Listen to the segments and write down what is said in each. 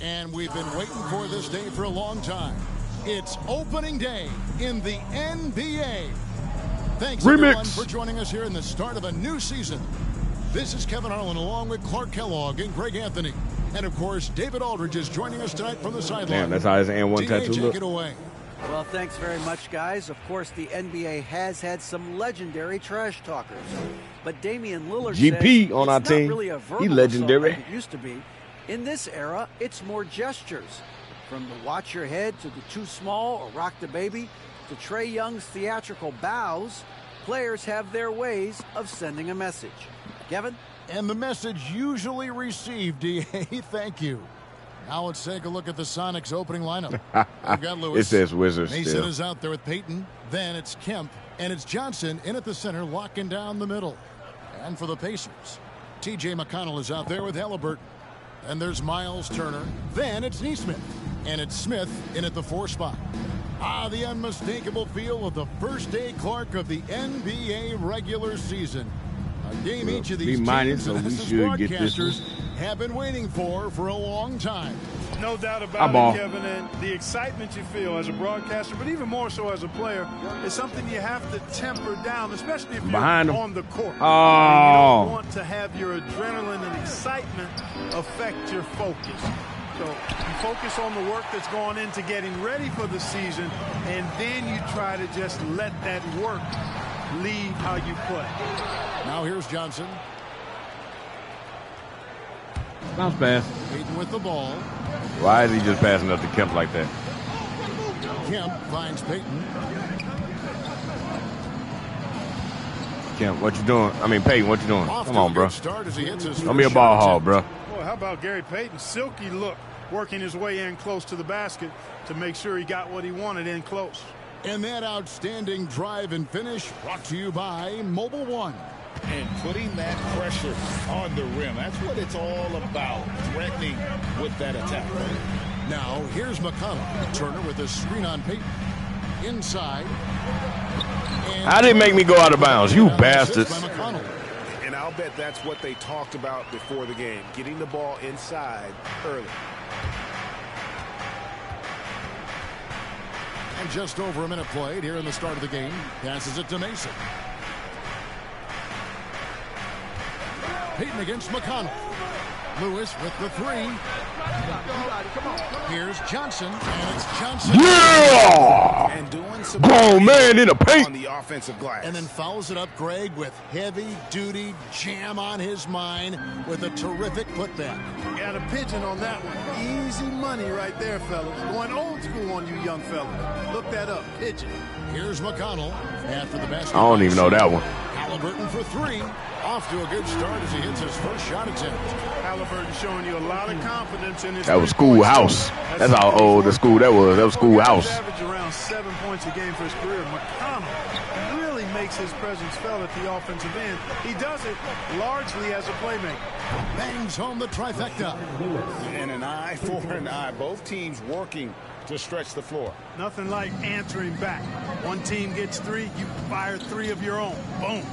And we've been waiting for this day for a long time. It's opening day in the NBA. Thanks, everyone, for joining us here in the start of a new season. This is Kevin Harlan along with Clark Kellogg and Greg Anthony. And, of course, David Aldridge is joining us tonight from the sideline. Damn, that's how his N1 tattoo take look. it away. Well, thanks very much, guys. Of course, the NBA has had some legendary trash talkers. But Damian Lillard GP says on our it's team. not really a verbal He legendary. assault like it used to be. In this era, it's more gestures. From the watch your head to the too small or rock the baby to Trae Young's theatrical bows, players have their ways of sending a message. Kevin? And the message usually received, DA. Thank you. Now let's take a look at the Sonics opening lineup. We've got Lewis. It says Wizards Mason still. is out there with Payton. Then it's Kemp. And it's Johnson in at the center, locking down the middle. And for the Pacers, T.J. McConnell is out there with Halliburton. And there's Miles Turner. Then it's Nesmith. And it's Smith in at the 4 spot. The unmistakable feel of the first day, Clark, of the NBA regular season. A game each of these teams and us as broadcasters have been waiting for a long time. No doubt about it, Kevin, and the excitement you feel as a broadcaster, but even more so as a player, is something you have to temper down, especially if you're on the court. Oh. You don't want to have your adrenaline and excitement affect your focus. So you focus on the work that's gone into getting ready for the season, and then you try to just let that work leave how you play. Now here's Johnson. Bounce pass. Payton with the ball. Why is he just passing up to Kemp like that? Kemp finds Payton. Kemp, what you doing? I mean, Payton, what you doing? Come on, bro. Start as he hits his Don't be a ball hog, bro. Boy, how about Gary Payton? Silky look, working his way in close to the basket to make sure he got what he wanted in close. And that outstanding drive and finish brought to you by Mobile One. And putting that pressure on the rim. That's what it's all about, threatening with that attack. Now, here's McConnell. Turner with a screen on Payton. Inside. How did it make me go out of bounds? You bastards. And I'll bet that's what they talked about before the game, getting the ball inside early. And just over a minute played here in the start of the game. Passes it to Mason. Payton against McConnell. Lewis with the 3. Here's Johnson, and it's Johnson. Yeah! And doing some grown man in the paint on the offensive glass. And then fouls it up, Greg, with heavy-duty jam on his mind with a terrific putback. Got a pigeon on that one. Easy money right there, fellas. Going old school on you young fellas. Look that up. Pigeon. Here's McConnell after the basket. I don't even know that one. Halliburton for 3. Off to a good start as he hits his first shot attempt. Halliburton showing you a lot of confidence in his. That was schoolhouse. That's how old the school that was. That was schoolhouse. Average around 7 points a game for his career. McConnell really makes his presence felt at the offensive end. He does it largely as a playmaker. Bangs home the trifecta. And an eye for an eye. Both teams working to stretch the floor. Nothing like answering back. One team gets 3, you fire 3 of your own. Boom.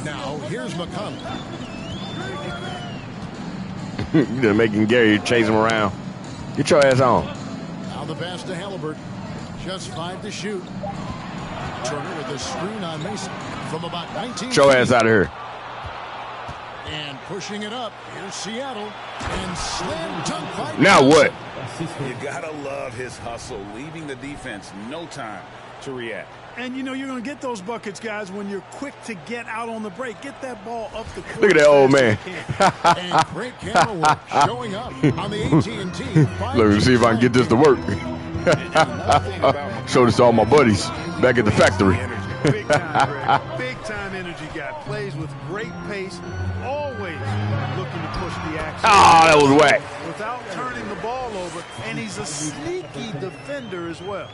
Now here's McConnell. You're making Gary chase him around. Get your ass on. Now the pass to Halliburton. Just 5 to shoot. Turner with a screen on Mason from about 19. Get your ass out of here. And pushing it up. Here's Seattle. And slam dunk by Now what? You gotta love his hustle, leaving the defense no time to react. And you know you're going to get those buckets, guys, when you're quick to get out on the break. Get that ball up the court. Look at that old man. And great camera work showing up on the AT&T. Let me see if I can get this to work. Show this to all my buddies back at the factory. Big time, Greg. Big time energy guy. Plays with great pace. Always looking to push the action. Ah, that was whack. Without turning the ball over. And he's a sneaky defender as well.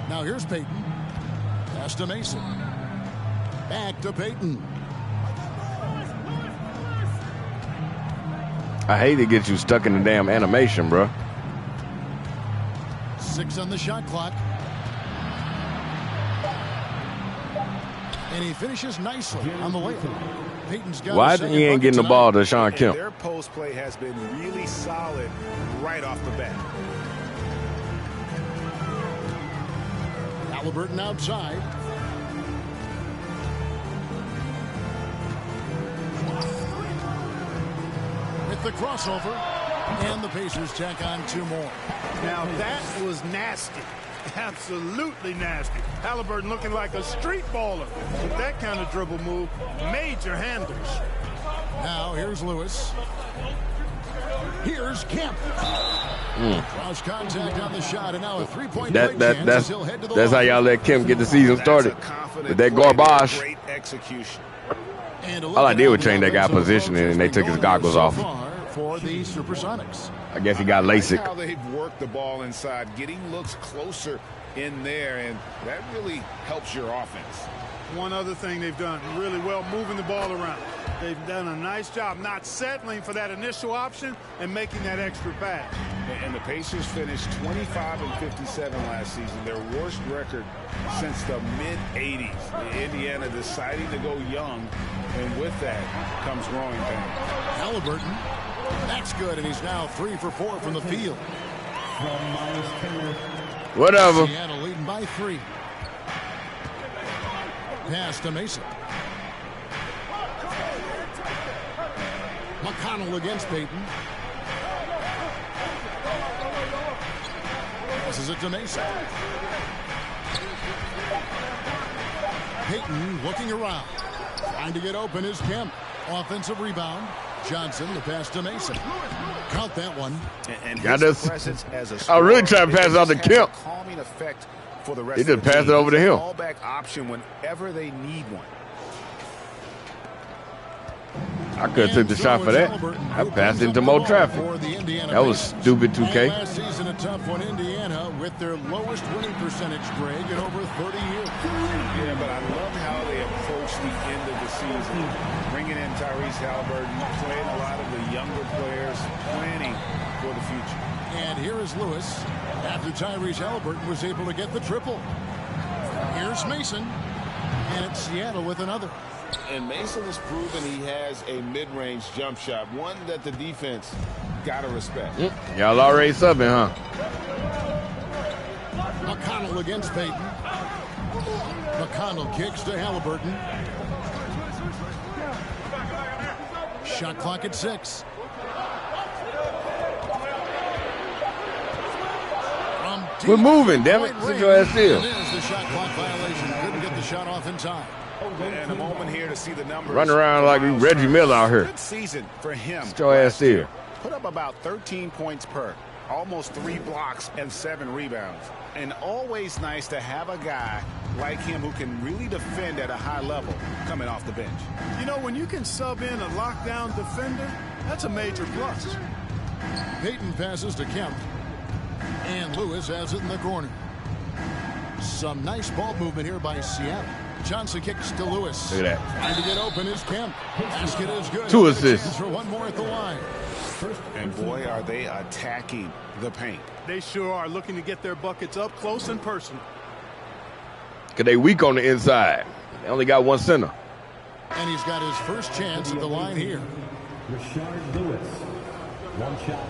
Now here's Payton. Pass to Mason. Back to Payton. I hate to get you stuck in the damn animation, bro. 6 on the shot clock. And he finishes nicely on the layup. Peyton's got Why he ain't getting the ball to Sean Kemp? Their post play has been really solid right off the bat. Halliburton outside. With the crossover. And the Pacers tack on 2 more. Now that was nasty. Absolutely nasty. Halliburton looking like a street baller with that kind of dribble move. Major handles. Now here's Lewis. Here's Kemp. Cross contact on the shot, and now a 3-point play chance as he'll head to the line. That's how y'all let Kemp get the season started. With that garbage. Great execution. All I did was change that guy positioning, and they took his goggles off. For the SuperSonics. I guess he got LASIK. How they've worked the ball inside, getting looks closer in there, and that really helps your offense. One other thing they've done really well, moving the ball around. They've done a nice job not settling for that initial option and making that extra pass. And the Pacers finished 25-57 last season, their worst record since the mid-'80s. Indiana deciding to go young, and with that comes growing pains. Halliburton, that's good, and he's now 3 for 4 from the field. Whatever. Seattle leading by 3. Pass to Mason. McConnell against Peyton. Passes it to Mason. Peyton looking around. Trying to get open is Kemp. Offensive rebound. Johnson, the pass to Mason. Count that one. And Got his this. presence as a I really scorer tried to pass it out to has Kemp. a calming effect for the rest He of the just passed team. it over to him. Fallback option whenever they need one. I could have took the shot for that. I passed into more traffic. That was stupid 2K. Last season, a tough one. Indiana with their lowest winning percentage, Greg, in over 30 years. Yeah, but I love how they approach the end of the season. Bringing in Tyrese Halliburton, playing a lot of the younger players, planning for the future. And here is Lewis after Tyrese Halliburton was able to get the triple. Here's Mason. And it's Seattle with another. And Mason has proven he has a mid-range jump shot, one that the defense got to respect. Y'all already subbing, huh? McConnell against Peyton. McConnell kicks to Halliburton. Shot clock at 6. We're moving, damn it. Sit your ass still. There's the shot clock violation. Couldn't get the shot off in time. And a moment here to see the numbers. Run around like Reggie Miller out here. Good season for him. Sit your ass still. Put up about 13 points per, almost 3 blocks and 7 rebounds. And always nice to have a guy like him who can really defend at a high level coming off the bench. You know, when you can sub in a lockdown defender, that's a major plus. Peyton passes to Kemp. And Lewis has it in the corner. Some nice ball movement here by Seattle. Johnson kicks to Lewis. Look at that. Trying to get open is Kemp. Basket is good. 2 assists. For one more at the line. And boy, are they attacking the paint. They sure are, looking to get their buckets up close and personal. Because they weak on the inside. They only got one center. And he's got his first chance at the line here. Rashard Lewis, 1 shot.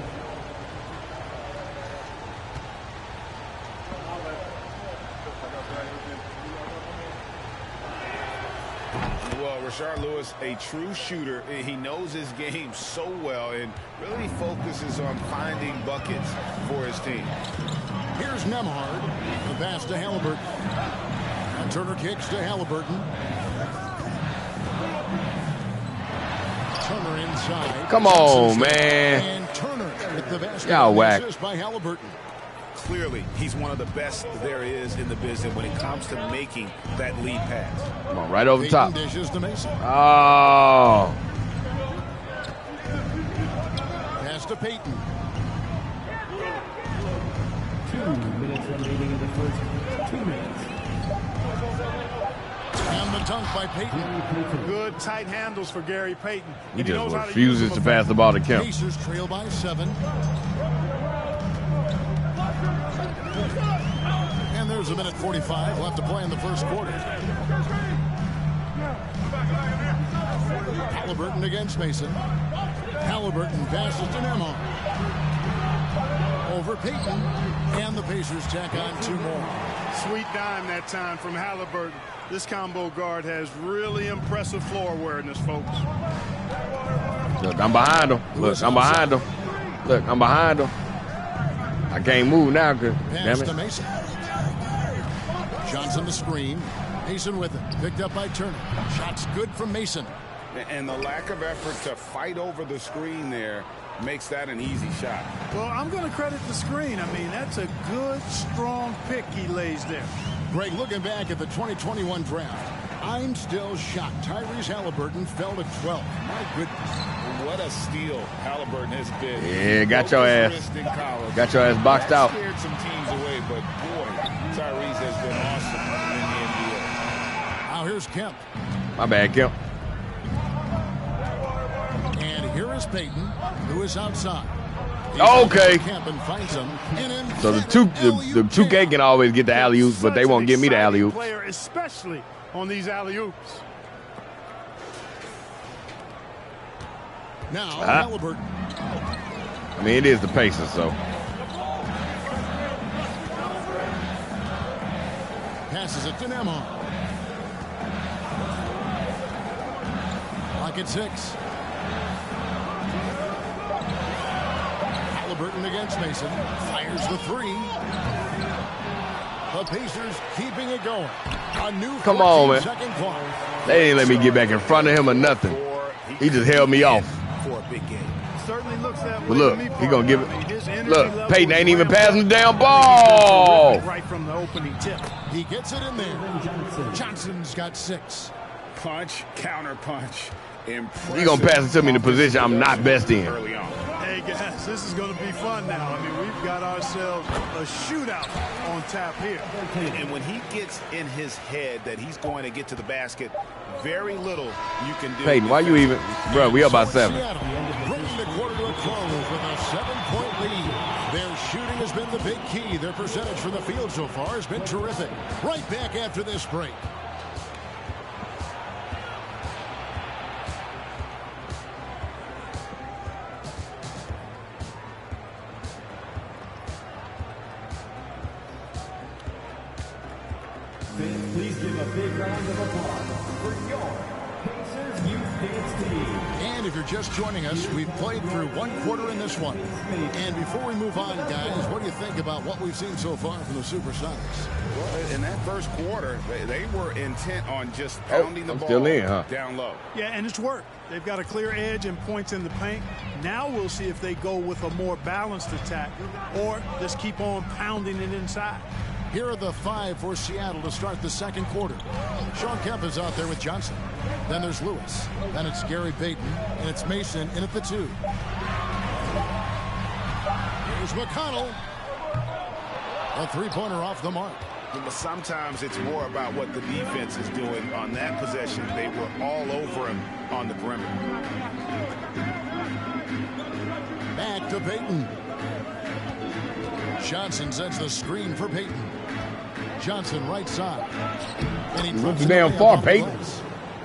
Well, Rashard Lewis, a true shooter. He knows his game so well and really focuses on finding buckets for his team. Here's Nemhard. The pass to Halliburton. And Turner kicks to Halliburton. Turner inside. Come on, man. And Turner with the basket. Y'all whack. Assist by Halliburton. Clearly, he's one of the best there is in the business when it comes to making that lead pass. Come on, right over Peyton top. dishes to Mason. Oh. Pass to Peyton. 2 minutes remaining in the first 2 minutes. And the dunk by Peyton. Good tight handles for Gary Payton. He And knows just how to refuses use to them pass the ball to Kemp. Pacers trail by 7. And there's a minute 45 left to play in the first quarter. Halliburton against Mason. Halliburton passes to Nemo. Over Payton. And the Pacers tack on 2 more. Sweet dime that time from Halliburton. This combo guard has really impressive floor awareness, folks. Look, I'm behind him. Look, I'm behind him. Look, I'm behind him. I can't move now, cause damn it. To Mason. Johnson the screen. Mason with it. Picked up by Turner. Shots good from Mason. And the lack of effort to fight over the screen there makes that an easy shot. Well, I'm going to credit the screen. I mean, that's a good, strong pick he lays there. Greg, looking back at the 2021 draft, I'm still shocked. Tyrese Halliburton fell to 12. My goodness. What a steal Halliburton has been. Yeah, got your ass. Got your ass boxed out. Scared some teams away, but boy, Tyrese has been awesome in the NBA. Now here's Kemp. My bad, Kemp. And here is Payton, who is outside. Okay. Kemp and finds him. So the 2K can always get the alley-oops, but they won't give me the alley-oops. Player, especially on these alley-oops. Now Halliburton. I mean, it is the Pacers, so. Passes it to Nemo. Clock at 6. Halliburton against Mason. Fires the 3. The Pacers keeping it going. A new Come on, man. second clock. They didn't let me get back in front of him or nothing. He just held me off. For a big game. Certainly looks that way. But look, to me, he gonna give it. I mean, his energy Look, level Payton is ain't even ramped passing the up. damn ball. Right from the opening tip. He gets it in there. Johnson's got 6. Punch, counter punch. Impressive. He gonna pass it to me in the position I'm not best in. Early on. Hey guys, this is going to be fun now. I mean, we've got ourselves a shootout on tap here. And when he gets in his head that he's going to get to the basket, very little you can do. Payton, why you even, bro? We up by 7. Seattle bringing the quarter to a close with a 7-point lead. Their shooting has been the big key. Their percentage from the field so far has been terrific. Right back after this break. Please give a big round of applause for your Pacers Youth Dance Team. And if you're just joining us, we've played through 1 quarter in this one. And before we move on, guys, what do you think about what we've seen so far from the SuperSonics? Well, in that first quarter, they were intent on just pounding the ball still in, huh? down low. Yeah, and it's worked. They've got a clear edge and points in the paint. Now we'll see if they go with a more balanced attack or just keep on pounding it inside. Here are the 5 for Seattle to start the second quarter. Sean Kemp is out there with Johnson. Then there's Lewis. Then it's Gary Payton. And it's Mason in at the 2. Here's McConnell. A 3-pointer off the mark. But sometimes it's more about what the defense is doing on that possession. They were all over him on the perimeter. Back to Payton. Johnson sets the screen for Payton. Johnson right side. And he Look too damn far, Payton.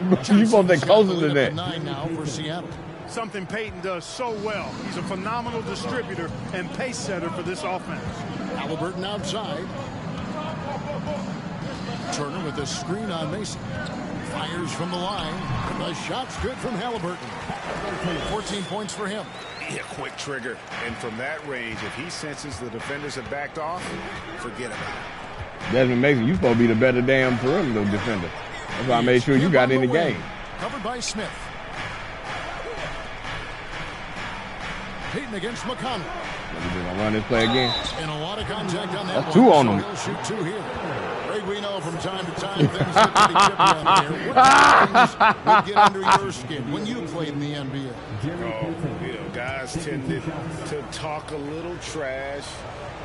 You supposed to stay closer than that. 9 now for Seattle. Something Payton does so well. He's a phenomenal distributor and pace setter for this offense. Halliburton outside. Turner with the screen on Mason. Fires from the line. The shot's good from Halliburton. 14 points for him. Yeah, quick trigger. And from that range, if he senses the defenders have backed off, forget about it. Desmond Mason, you supposed to be the better damn perimeter defender. That's why I made sure you got in the game. Covered by Smith. Payton against McConnell. We're gonna run this play again. And a lot of contact on that. That's 2 on him. He'll shoot 2 here. Greg, we know from time to time things get pretty chippy out there. What things would get under your skin when you played in the NBA? Guys tended to talk a little trash,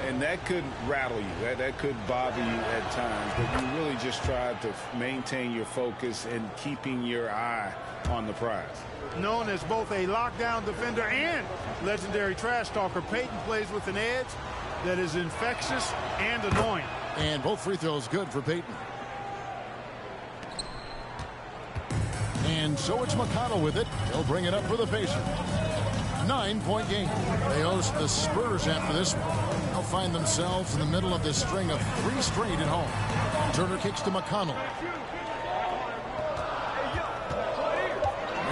and that could rattle you. That could bother you at times. But you really just tried to maintain your focus and keeping your eye on the prize. Known as both a lockdown defender and legendary trash talker, Payton plays with an edge that is infectious and annoying. And both free throws good for Payton. and so it's McConnell with it. He'll bring it up for the Pacers. 9-point game. They host the Spurs after this one. They'll find themselves in the middle of this string of 3 straight at home. Turner kicks to McConnell.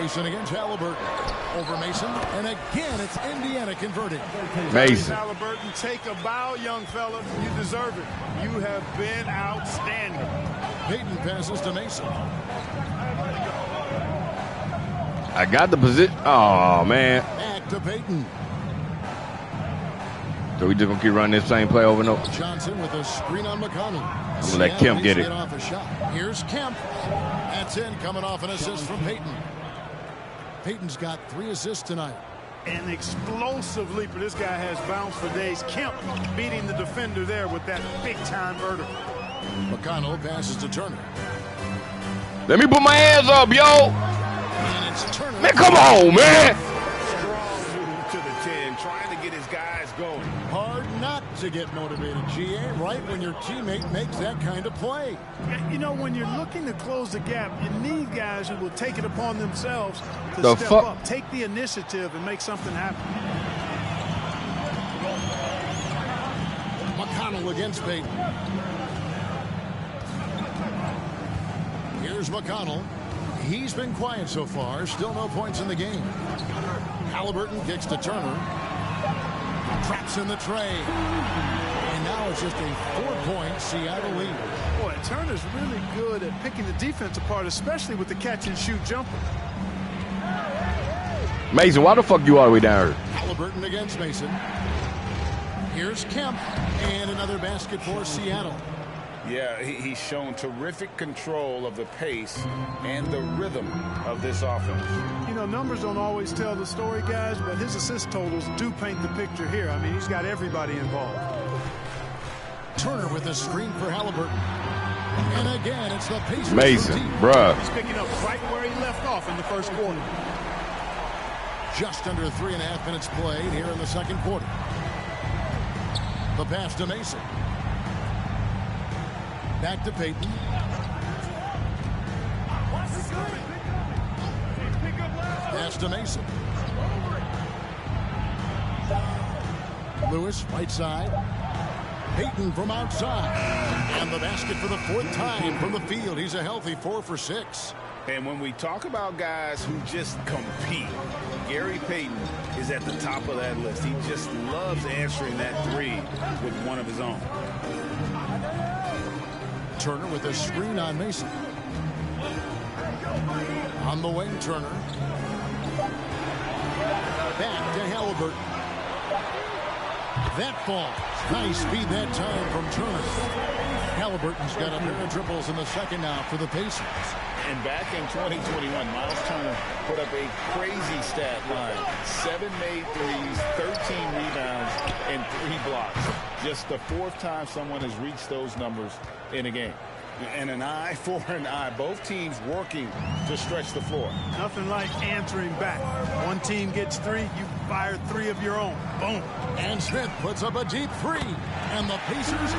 Mason against Halliburton. Over Mason, and again it's Indiana converting. Mason. Halliburton, take a bow, young fella. You deserve it. You have been outstanding. Payton passes to Mason. I got the position. Oh, man. Back to Payton. So we just going to keep running this same play over and over. Johnson with a screen on McConnell. I'm going to let Kemp get it. Off a shot. Here's Kemp. That's in, coming off an assist from Payton. Payton's got 3 assists tonight. An explosive leaper. This guy has bounce for days. Kemp beating the defender there with that big-time vertical. McConnell passes to Turner. Let me put my hands up, yo. And it's Turner. Man, come on, man. Strong move to the 10, trying to get his guys going. Hard not to get motivated, GA, right when your teammate makes that kind of play. You know, when you're looking to close the gap, you need guys who will take it upon themselves to step up, take the initiative, and make something happen. McConnell against Payton. Here's McConnell. He's been quiet so far. Still no points in the game. Halliburton kicks to Turner. Traps in the tray. And now it's just a 4-point Seattle lead. Boy, Turner's really good at picking the defense apart, especially with the catch-and-shoot jumper. Mason, why the fuck you all the way down here? Halliburton against Mason. Here's Kemp. And another basket for Seattle. Yeah, he's shown terrific control of the pace and the rhythm of this offense. You know, numbers don't always tell the story, guys, but his assist totals do paint the picture here. I mean, he's got everybody involved. Turner with a screen for Halliburton. And again, it's the Pacers. Mason, bruh. He's picking up right where he left off in the first quarter. Just under 3.5 minutes played here in the second quarter. The pass to Mason. Back to Payton. Pass to Mason. Lewis, right side. Payton from outside. And the basket for the 4th time from the field. He's a healthy 4 for 6. And when we talk about guys who just compete, Gary Payton is at the top of that list. He just loves answering that 3 with one of his own. Turner with a screen on Mason. On the wing, Turner. Back to Halliburton. That falls. Nice speed that time from Turner. Halliburton's got a pair of dribbles in the second now for the Pacers. And back in 2021, Miles Turner put up a crazy stat line. 7 made threes, 13 rebounds, and 3 blocks. Just the 4th time someone has reached those numbers in a game. And an eye for an eye. Both teams working to stretch the floor. Nothing like answering back. One team gets 3, you fire 3 of your own. Boom. And Smith puts up a deep 3. And the Pacers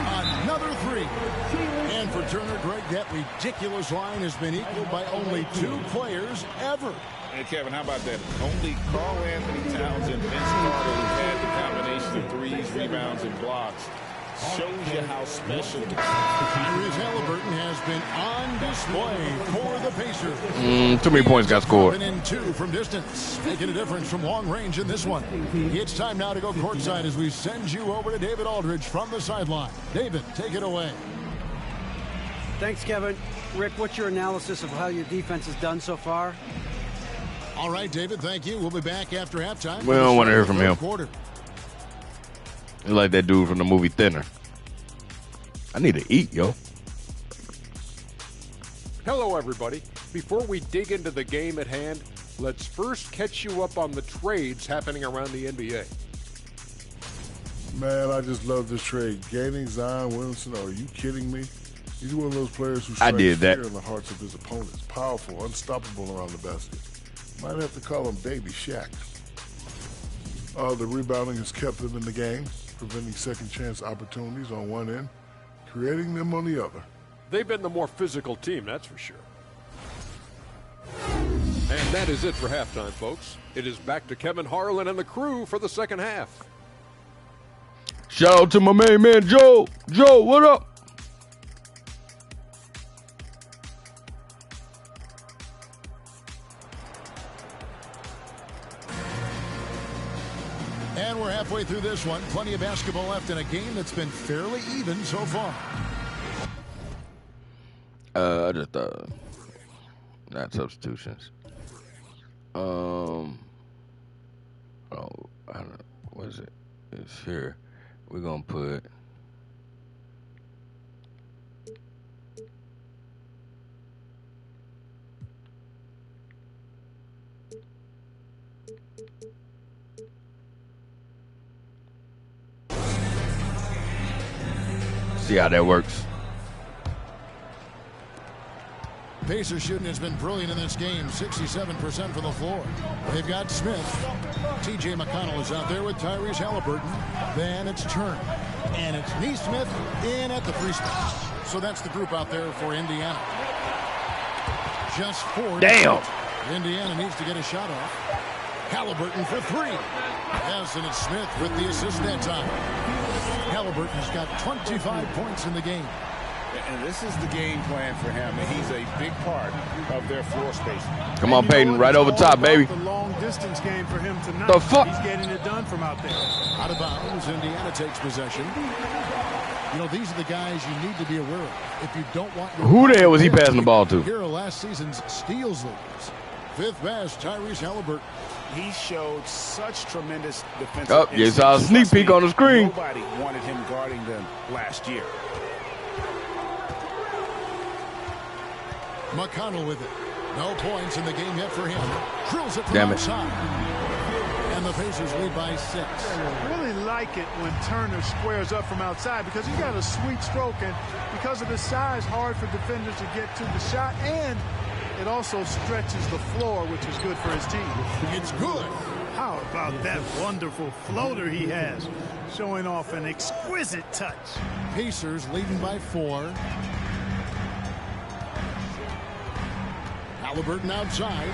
another 3. And for Turner, Greg, that ridiculous line has been equaled by only 2 players ever. Hey, Kevin, how about that? Only Karl Anthony Towns and Vince Carter who've had the combination of 3s, rebounds, and blocks. Shows you how special it is. Tyrese Halliburton has been on display for the Pacers. Too many points got scored. In 2 from distance, making a difference from long range in this one. It's time now to go courtside as we send you over to David Aldridge from the sideline. David, take it away. Thanks, Kevin. Rick, what's your analysis of how your defense has done so far? All right, David, thank you. We'll be back after halftime. We don't want to hear from him. Quarter. Like that dude from the movie Thinner. I need to eat, yo. Hello, everybody. Before we dig into the game at hand, let's first catch you up on the trades happening around the NBA. Man, I just love this trade. Gaining Zion Williamson, are you kidding me? He's one of those players who strikes fear in the hearts of his opponents. Powerful, unstoppable around the basket. Might have to call him Baby Shaq. The rebounding has kept them in the game, preventing second chance opportunities on one end, creating them on the other. They've been the more physical team, that's for sure. And that is it for halftime, folks. It is back to Kevin Harlan and the crew for the second half. Shout out to my main man, Joe. Joe, what up? And we're halfway through this one. Plenty of basketball left in a game that's been fairly even so far. Just not substitutions. Oh, I don't know. What is it? It's here. We're gonna put. See how that works. Pacers shooting has been brilliant in this game, 67% from the floor. They've got Smith. TJ McConnell is out there with Tyrese Halliburton. Then it's Turner. And it's Neesmith in at the free spot. So that's the group out there for Indiana. Just 4. Damn. Indiana needs to get a shot off. Halliburton for 3. Yes, and it's Smith with the assist that time. Halliburton has got 25 points in the game. And this is the game plan for him. And he's a big part of their floor space. Come on, Peyton, right over top, baby. The long distance game for him tonight. The fuck? He's getting it done from out there. Out of bounds, Indiana takes possession. You know, these are the guys you need to be aware of. If you don't want your who the hell was he passing the ball to? Here are last season's steals leaders. Fifth best, Tyrese Halliburton. He showed such tremendous defensive. Oh, you saw a sneak peek on the screen. Nobody wanted him guarding them last year. McConnell with it. No points in the game yet for him. Drills it from Damn it. outside. And the Pacers lead by 6. I really like it when Turner squares up from outside because he's got a sweet stroke, and because of his size, hard for defenders to get to the shot, and it also stretches the floor, which is good for his team. It's good. How about that wonderful floater he has, showing off an exquisite touch. Pacers leading by 4. Halliburton outside.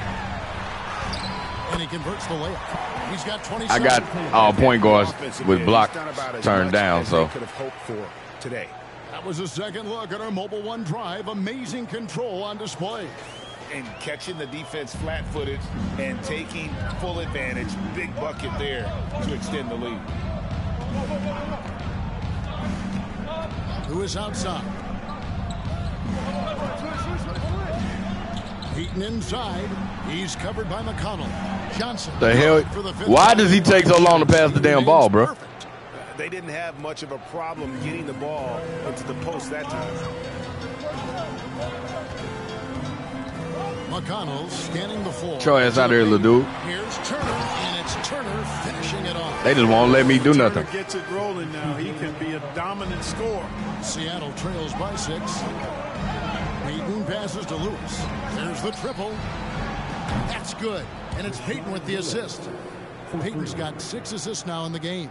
And he converts the layup. He's got 27. I got all point guards with block turned down, so. Could have hoped for today. That was a second look at our Mobile One drive. Amazing control on display. And catching the defense flat-footed and taking full advantage. Big bucket there to extend the lead. Who is outside? Heaton inside. He's covered by McConnell. Johnson. The hell? Why does he take so long to pass the damn ball, bro? They didn't have much of a problem getting the ball into the post that time. McConnell scanning the floor. Show ass out here, little dude. Here's Turner, and it's Turner finishing it off. They just won't let me do nothing. Turner gets it rolling now. He can be a dominant scorer. Seattle trails by 6. Peyton passes to Lewis. There's the triple. That's good. And it's Peyton with the assist. Peyton's got 6 assists now in the game.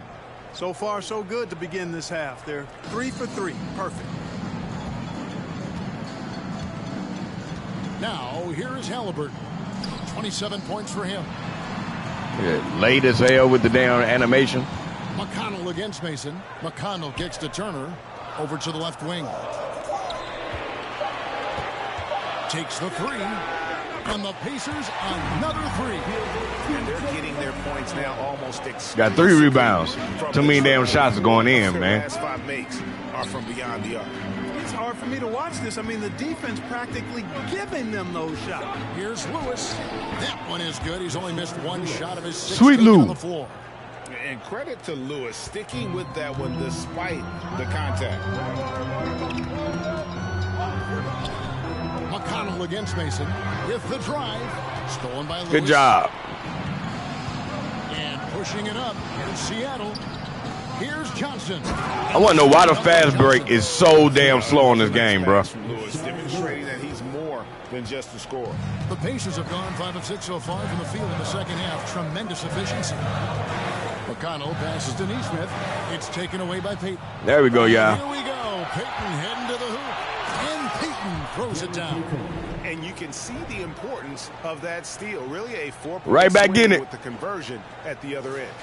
So far, so good to begin this half. They're 3 for 3. Perfect. Now, here is Halliburton. 27 points for him. Yeah, late as hell with the damn animation. McConnell against Mason. McConnell kicks to Turner. Over to the left wing. Takes the 3. And the Pacers another 3. And they're getting their points now almost got 3 rebounds. Too many damn shots are going in, man. Last 5 makes are from beyond the arc. It's hard for me to watch this. I mean, the defense practically giving them those shots. Here's Lewis. That one is good. He's only missed 1 shot of his 6 Sweet Lou on the floor. And credit to Lewis sticking with that one despite the contact. McConnell against Mason. With the drive. Stolen by Lewis. Good job. And pushing it up. Here's Seattle. Here's Johnson. I want to know why the fast break is so damn slow in this game, bro. Lewis demonstrating that he's more than just a scorer. The Pacers have gone 5 of 6 so far from the field in the second half. Tremendous efficiency. McConnell passes to Neesmith. It's taken away by Peyton. There we go, y'all. Here we go. Peyton heading to the hoop. And Peyton throws it down. And you can see the importance of that steal. Really a 4-point right back in it with the conversion at the other end.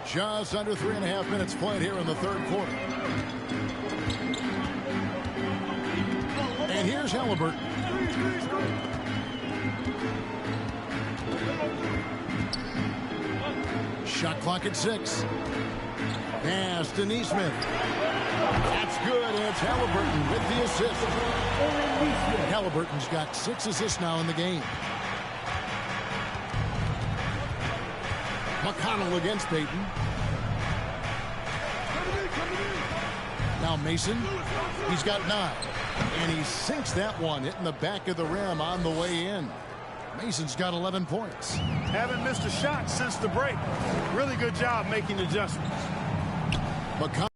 Just under 3.5 minutes played here in the third quarter. And here's Halliburton. Shot clock at 6. Pass to Neesmith. That's good, and it's Halliburton with the assist. Halliburton's got 6 assists now in the game. McConnell against Payton. Now Mason. He's got 9. And he sinks that one, hitting the back of the rim on the way in. Mason's got 11 points. Haven't missed a shot since the break. Really good job making adjustments. McConnell.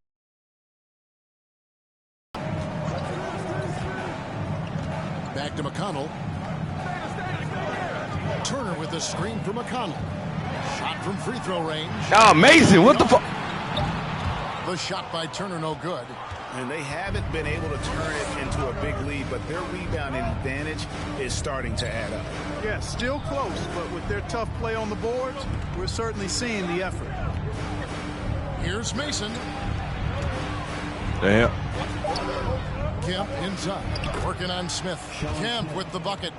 Back to McConnell. Turner with the screen for McConnell. Shot from free throw range. Oh, Mason, what the fuck? The shot by Turner, no good. And they haven't been able to turn it into a big lead, but their rebounding advantage is starting to add up. Yeah, still close, but with their tough play on the boards, we're certainly seeing the effort. Here's Mason. Damn. Kemp inside, working on Smith. Kemp with the bucket.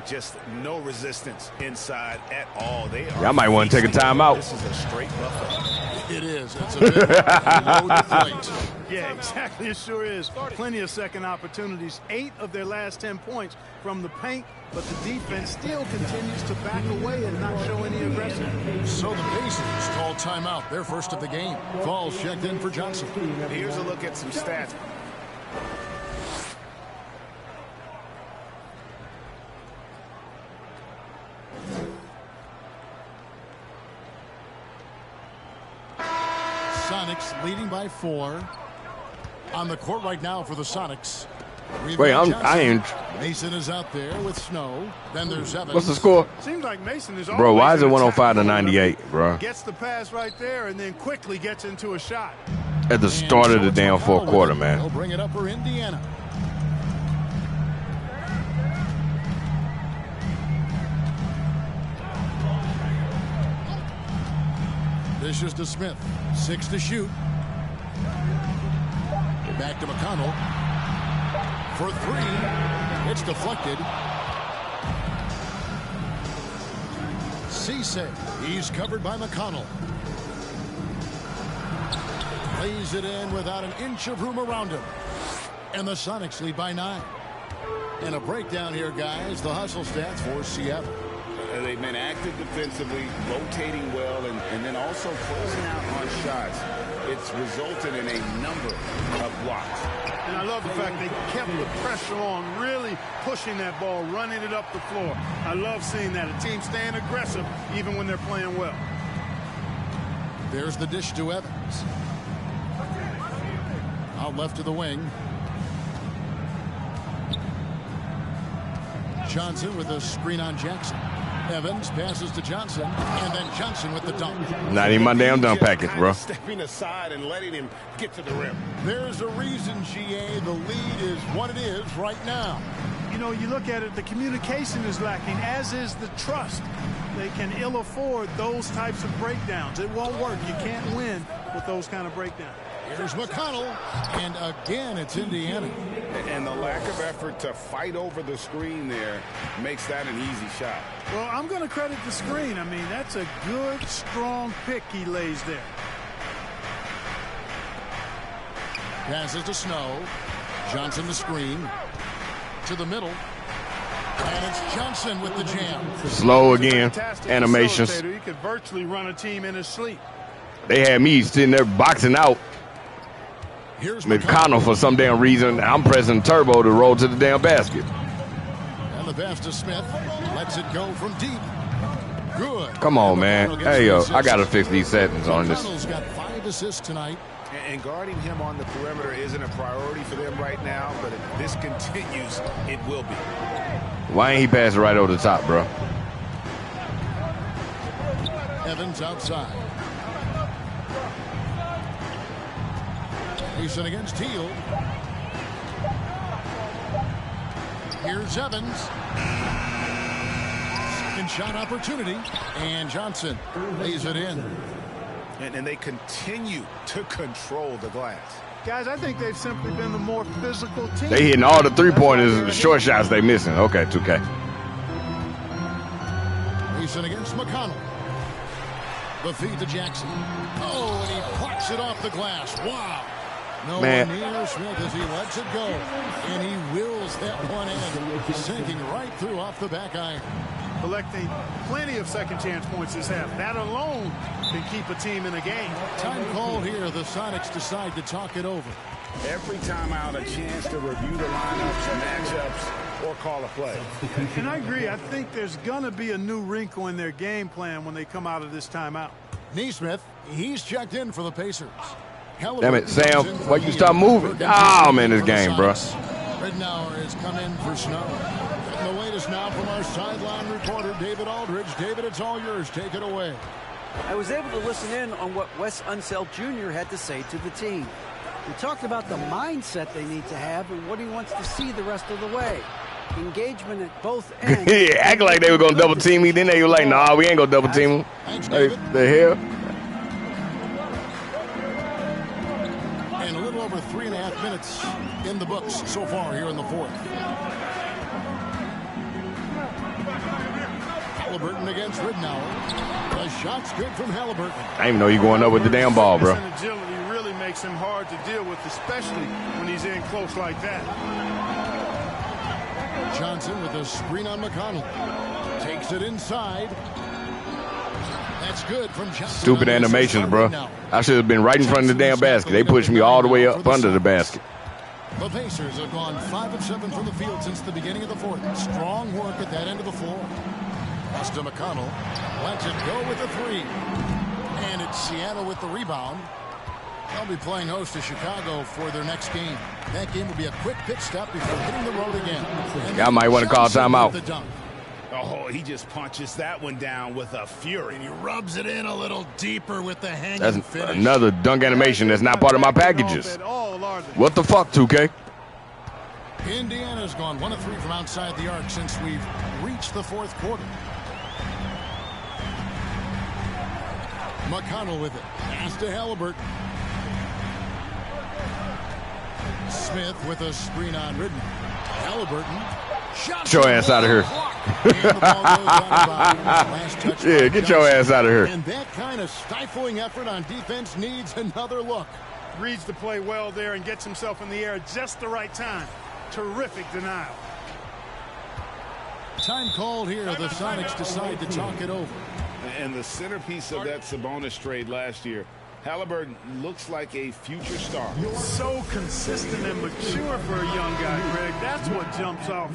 Just no resistance inside at all. They are. I might want to take a timeout. This is a straight buffet. It is. It's a bit low deflate. Yeah, exactly. It sure is. Plenty of second opportunities. 8 of their last 10 points from the paint, but the defense still continues to back away and not show any aggression. So the Pacers call timeout. Their first of the game. Falls checked in for Johnson. Here's a look at some stats. Sonics leading by 4. On the court right now for the Sonics. Wait, I ain't. Mason is out there with Snow. Then there's Evans. What's the score? Seems like Mason is Bro, why is it 105 to 98, bro? Gets the pass right there and then quickly gets into a shot. At the start of the damn fourth quarter, man. They'll bring it up for Indiana. Dishes to Smith. 6 to shoot. Back to McConnell. For 3. It's deflected. Cisse. He's covered by McConnell. Lays it in without an inch of room around him. And the Sonics lead by 9. And a breakdown here, guys. The hustle stats for Seattle. They've been active defensively, rotating well, and then also closing out on shots. It's resulted in a number of blocks. And I love the fact they kept the pressure on, really pushing that ball, running it up the floor. I love seeing that. A team staying aggressive even when they're playing well. There's the dish to Evans. Out left to the wing. Johnson with a screen on Jackson. Evans passes to Johnson, and then Johnson with the dunk. Not even my damn dunk package, bro. Stepping aside and letting him get to the rim. There's a reason, GA, the lead is what it is right now. You know, you look at it, the communication is lacking, as is the trust. They can ill afford those types of breakdowns. It won't work. You can't win with those kind of breakdowns. Here's McConnell, and again it's Indiana. And the lack of effort to fight over the screen there makes that an easy shot. Well, I'm going to credit the screen. I mean, that's a good, strong pick he lays there. Passes to Snow. Johnson the screen. To the middle. And it's Johnson with the jam. Slow again. Animations. He could virtually run a team in his sleep. They had me sitting there boxing out. Here's McConnell for some damn reason. I'm pressing turbo to roll to the damn basket. And the pass to Smith. Lets it go from deep. Good. Come on, man. Hey, yo, I got to fix these settings on this. McConnell's got 5 assists tonight. And guarding him on the perimeter isn't a priority for them right now, but if this continues, it will be. Why ain't he passing right over the top, bro? Evans outside. Mason against Teal. Here's Evans. Second shot opportunity. And Johnson lays it in. And they continue to control the glass. Guys, I think they've simply been the more physical team. They hitting all the three-pointers and the short shots they missing. Okay, 2K. Racing against McConnell. The feed to Jackson. Oh, and he plucks it off the glass. Wow. No one near Smith as he lets it go. And he wills that one in. Sinking right through off the back iron. Collecting plenty of second chance points this half. That alone can keep a team in a game. Time called here. The Sonics decide to talk it over. Every time out, a chance to review the lineups, matchups, or call a play. And I agree. I think there's going to be a new wrinkle in their game plan when they come out of this timeout. Neesmith, he's checked in for the Pacers. Damn it, Sam. Why you stop moving? Oh, man, this game, bro. Ridnour has come in for Snow. And the latest now from our sideline reporter, David Aldridge. David, it's all yours. Take it away. I was able to listen in on what Wes Unseld Jr. had to say to the team. He talked about the mindset they need to have and what he wants to see the rest of the way. Engagement at both ends. Yeah, act like they were going to double team me. Then they were like, nah, we ain't going to double team him. Thanks, Like, the hell? And a little over 3.5 minutes in the books so far here in the fourth. Halliburton against Ridnour. The shot's good from Halliburton. I didn't even know you going up with the damn ball, bro. And agility really makes him hard to deal with, especially when he's in close like that. Johnson with a screen on McConnell. Takes it inside. That's good from Johnson. Stupid animations, bro. I should have been right in front of the damn basket. They pushed me all the way up under the basket. The Pacers have gone 5 of 7 from the field since the beginning of the fourth. Strong work at that end of the floor. Pass to McConnell. Lets it go with the three. And it's Seattle with the rebound. They'll be playing host to Chicago for their next game. That game will be a quick pit stop before hitting the road again. Y'all might want to call timeout. Oh, he just punches that one down with a fury. And he rubs it in a little deeper with the hanging That's finish. another dunk animation that's not part of my packages. What the fuck, 2K? Indiana's gone 1 of 3 from outside the arc since we've reached the fourth quarter. McConnell with it. Pass to Halliburton. Smith with a screen on Ridnour. Halliburton. Get your ass out of here. Yeah, get your ass out of here. And that kind of stifling effort on defense needs another look. Reads the play well there and gets himself in the air at just the right time. Terrific denial. Time called here. The Sonics decide to talk it over. And the centerpiece of that Sabonis trade last year, Halliburton looks like a future star. So consistent and mature for a young guy, Greg. That's what jumps off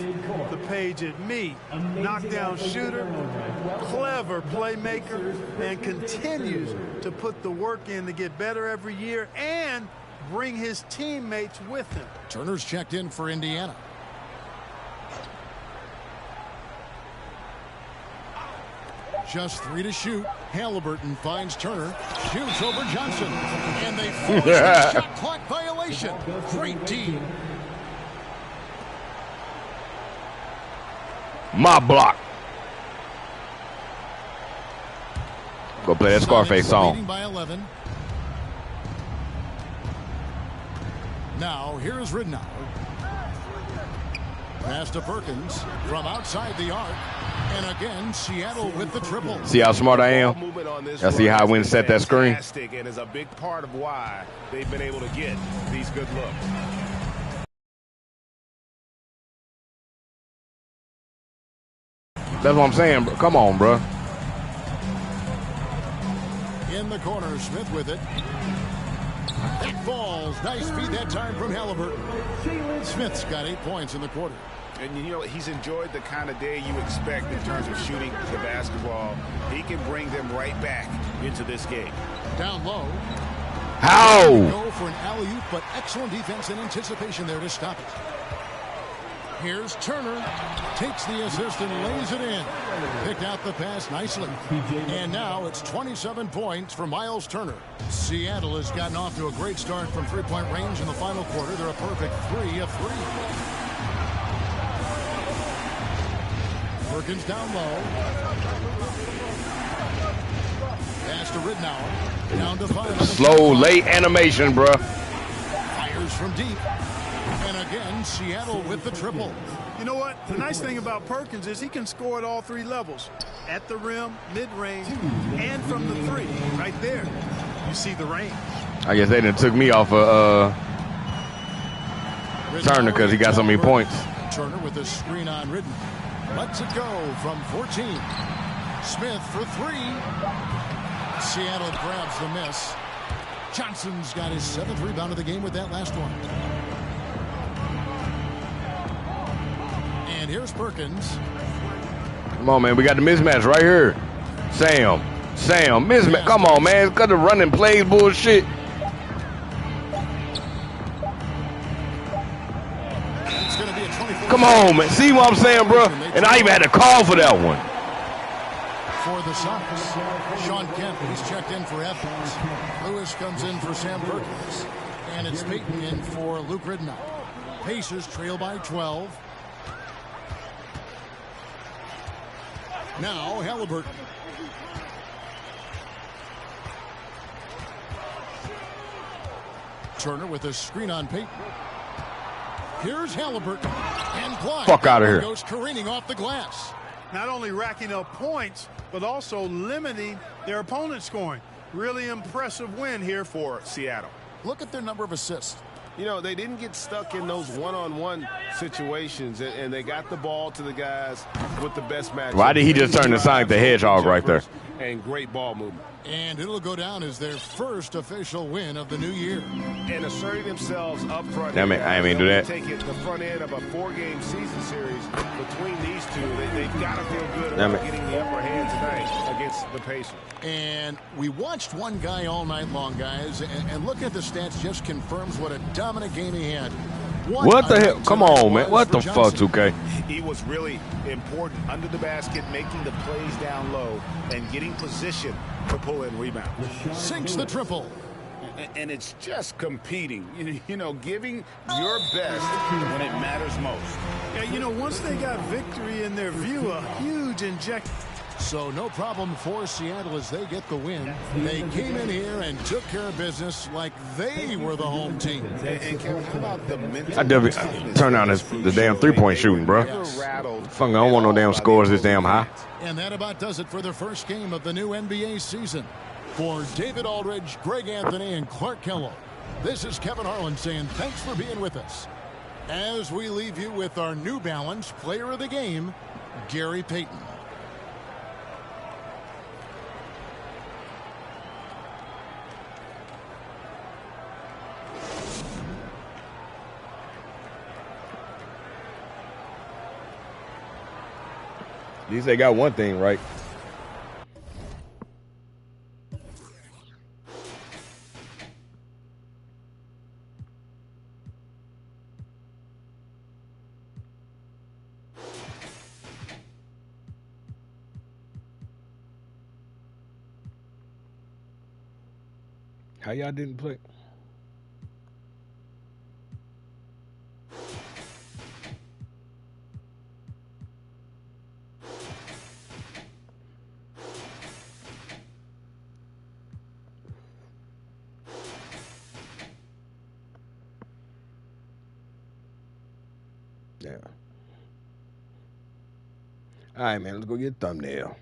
the page at me. Knockdown shooter, clever playmaker, and continues to put the work in to get better every year and bring his teammates with him. Turner's checked in for Indiana. Just 3 to shoot. Halliburton finds Turner. Shoots over Johnson. And they force a shot clock violation. Great D. My block. Go play that Scarface song. Leading by 11. Now, here's Ridnour. Pass to Perkins from outside the arc. And again, Seattle with the triple. See how smart I am? Y'all see how I went and set that screen? And is a big part of why they've been able to get these good looks. That's what I'm saying, bro. Come on, bro. In the corner, Smith with it. That falls. Nice feed that time from Halliburton. Smith's got 8 points in the quarter. And, you know, he's enjoyed the kind of day you expect in terms of shooting the basketball. He can bring them right back into this game. Down low. How? Go for an alley-oop, but excellent defense and anticipation there to stop it. Here's Turner. Takes the assist and lays it in. Picked out the pass nicely. And now it's 27 points for Miles Turner. Seattle has gotten off to a great start from three-point range in the final quarter. They're a perfect 3 of 3. Perkins down low. Pass to Ridnour. Down to 5. Slow, late animation, bruh. Fires from deep. And again, Seattle with the triple. You know what? The nice thing about Perkins is he can score at all 3 levels. At the rim, mid-range, and from the 3. Right there, you see the range. I guess they done took me off of Turner because he got so many points. Turner with a screen on Ridden. Lets it go from 14. Smith for 3. Seattle grabs the miss. Johnson's got his 7th rebound of the game with that last one. And here's Perkins. Come on, man. We got the mismatch right here. Sam, mismatch. Come on, man. Got the running plays bullshit. Come on, man. See what I'm saying, bro? And I even had to call for that one. For the Sonics, Sean Kemp, he's checked in for Evans. Lewis comes in for Sam Perkins. And it's Peyton in for Luke Ridnour. Pacers trail by 12. Now Halliburton. Turner with a screen on Peyton. Here's Halliburton. And Clyde. Fuck out of here. Goes careening off the glass. Not only racking up points, but also limiting their opponent's scoring. Really impressive win here for Seattle. Look at their number of assists. You know, they didn't get stuck in those one-on-one situations, and they got the ball to the guys with the best match. Why did he just turn to Sonic the Hedgehog right there? And great ball movement. And it'll go down as their first official win of the new year. And asserting themselves up front. Damn it, I didn't mean to do that. Take it the front end of a 4-game season series between these two. They've got to feel good about getting the upper hand tonight against the Pacers. And we watched one guy all night long, guys, and look at the stats just confirms what a dominant game he had. What the hell? Come on, man. What the fuck, 2K? He was really important under the basket, making the plays down low and getting position to pull in rebounds. Sinks the triple. And it's just competing, you know, giving your best when it matters most. Yeah, you know, once they got victory in their view, a huge injection. So no problem for Seattle as they get the win. They came in here and took care of business like they were the home team. And Kevin, how about the mental? I definitely turn on the damn three-point shooting, bro. Fucking, I don't want no damn scores this damn high. And that about does it for the first game of the new NBA season. For David Aldridge, Greg Anthony, and Clark Kellogg, this is Kevin Harlan saying thanks for being with us. As we leave you with our New Balance Player of the Game, Gary Payton. At least they got one thing right. How y'all didn't play? Yeah. All right, man, let's go get a thumbnail.